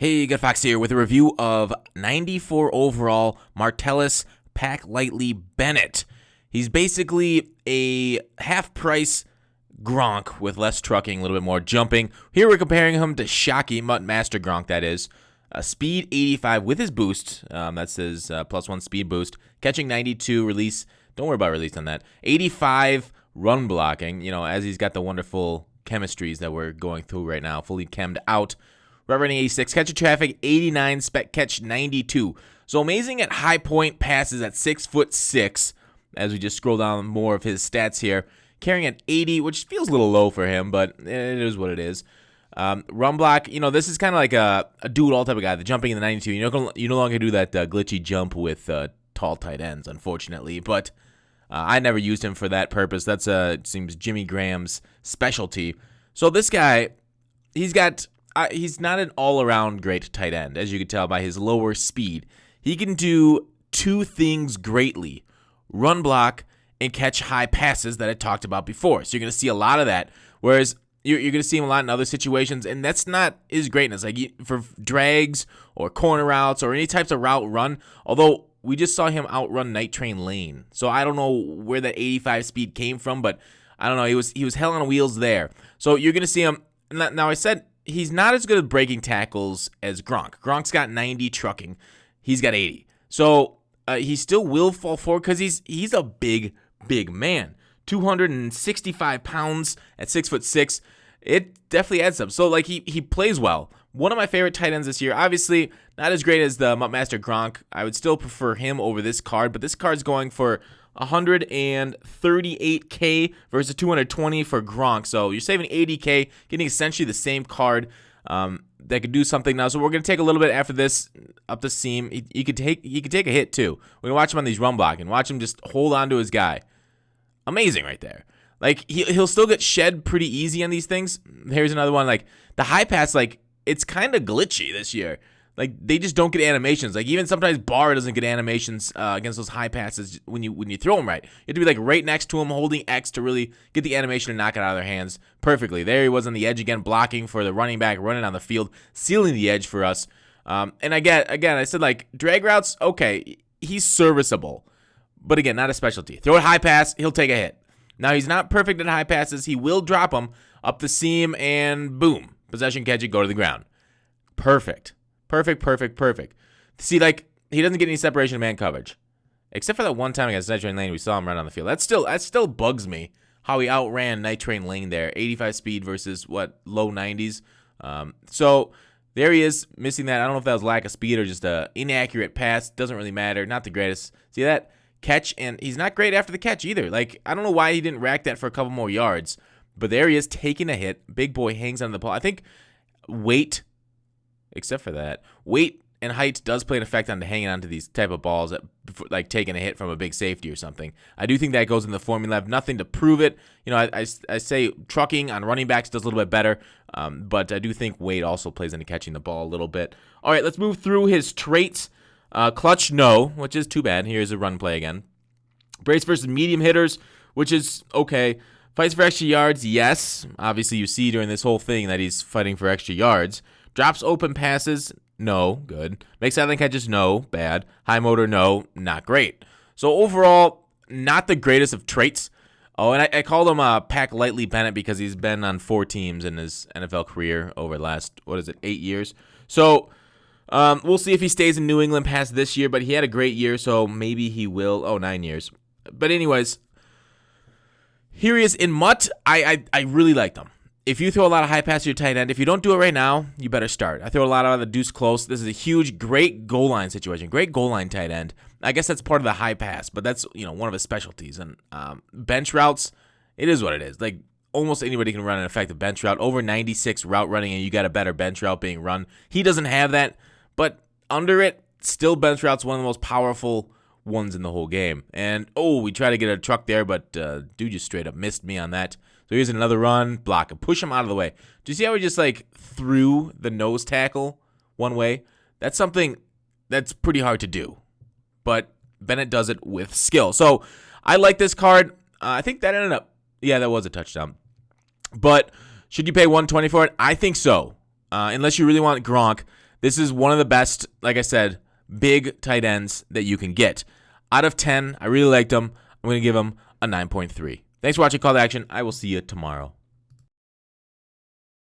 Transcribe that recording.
Hey, Good Fox here with a review of 94 overall Martellus Bennett. He's basically a half-price Gronk with less trucking, a little bit more jumping. Here we're comparing him to Shockey, Master Gronk, that is. Speed 85 with his boost. That's his +1 speed boost. Catching 92, release. Don't worry about release on that. 85 run blocking, as he's got the wonderful chemistries that we're going through right now, fully chemmed out. Route running 86, catch of traffic 89, spec catch 92. So amazing at high point passes at 6'6", as we just scroll down more of his stats here. Carrying at 80, which feels a little low for him, but it is what it is. Run block, this is kind of like a do-it-all type of guy. The jumping in the 92, you no longer do that glitchy jump with tall tight ends, unfortunately. But I never used him for that purpose. That's it seems Jimmy Graham's specialty. So this guy, he's not an all-around great tight end, as you can tell by his lower speed. He can do two things greatly: run block and catch high passes that I talked about before. So you're going to see a lot of that, whereas you're going to see him a lot in other situations, and that's not his greatness. Like for drags or corner routes or any types of route run, although we just saw him outrun Night Train Lane. So I don't know where that 85 speed came from, but I don't know. He was hell on wheels there. So you're going to see him. Now I said he's not as good at breaking tackles as Gronk. Gronk's got 90 trucking. He's got 80. So he still will fall forward because he's a big man. 265 pounds at 6'6". It definitely adds up. So he plays well. One of my favorite tight ends this year. Obviously not as great as the Master Gronk. I would still prefer him over this card, but this card's going for $138K versus $220 for Gronk. So you're saving $80K, getting essentially the same card that could do something now. So we're gonna take a little bit after this up the seam. He could take a hit too. We're gonna watch him on these run blocking. Watch him just hold on to his guy. Amazing right there. Like he'll still get shed pretty easy on these things. Here's another one. Like the high pass, it's kind of glitchy this year. Like they just don't get animations. Like even sometimes Barr doesn't get animations against those high passes when you throw them right. You have to be right next to him, holding X to really get the animation and knock it out of their hands perfectly. There he was on the edge again, blocking for the running back, running on the field, sealing the edge for us. And again, I said drag routes. Okay, he's serviceable, but again, not a specialty. Throw a high pass, he'll take a hit. Now he's not perfect at high passes. He will drop them up the seam and boom, possession, catch it, go to the ground. Perfect. See, he doesn't get any separation of man coverage. Except for that one time against Night Train Lane, we saw him run on the field. That still bugs me, how he outran Night Train Lane there. 85 speed versus, low 90s. So there he is, missing that. I don't know if that was lack of speed or just an inaccurate pass. Doesn't really matter. Not the greatest. See that? Catch, and he's not great after the catch either. I don't know why he didn't rack that for a couple more yards. But there he is, taking a hit. Big boy hangs on the ball. I think weight... Except for that, weight and height does play an effect on hanging onto these type of balls, taking a hit from a big safety or something. I do think that goes in the formula. I have nothing to prove it. I say trucking on running backs does a little bit better, but I do think weight also plays into catching the ball a little bit. All right, let's move through his traits. Clutch, no, which is too bad. Here's a run play again. Brace versus medium hitters, which is okay. Fights for extra yards, yes. Obviously, you see during this whole thing that he's fighting for extra yards. Drops open passes, no, good. Makes silent catches, no, bad. High motor, no, not great. So overall, not the greatest of traits. Oh, and I called him Bennett because he's been on 4 teams in his NFL career over the last, 8 years. So we'll see if he stays in New England past this year, but he had a great year, so maybe he will. 9 years. But anyways, here he is in Mutt. I really liked him. If you throw a lot of high pass to your tight end, if you don't do it right now, you better start. I throw a lot out of the deuce close. This is a great goal line situation. Great goal line tight end. I guess that's part of the high pass, but that's one of his specialties. And bench routes, it is what it is. Almost anybody can run an effective bench route. Over 96 route running, and you got a better bench route being run. He doesn't have that, but under it, still bench route's one of the most powerful ones in the whole game. And we try to get a truck there, but dude just straight up missed me on that. So here's another run, block, and push him out of the way. Do you see how he just threw the nose tackle one way? That's something that's pretty hard to do, but Bennett does it with skill. So I like this card. I think that ended up, that was a touchdown. But should you pay $120 for it? I think so. Unless you really want Gronk. This is one of the best, like I said, big tight ends that you can get. Out of 10, I really liked him. I'm going to give him a 9.3. Thanks for watching Call to Action. I will see you tomorrow.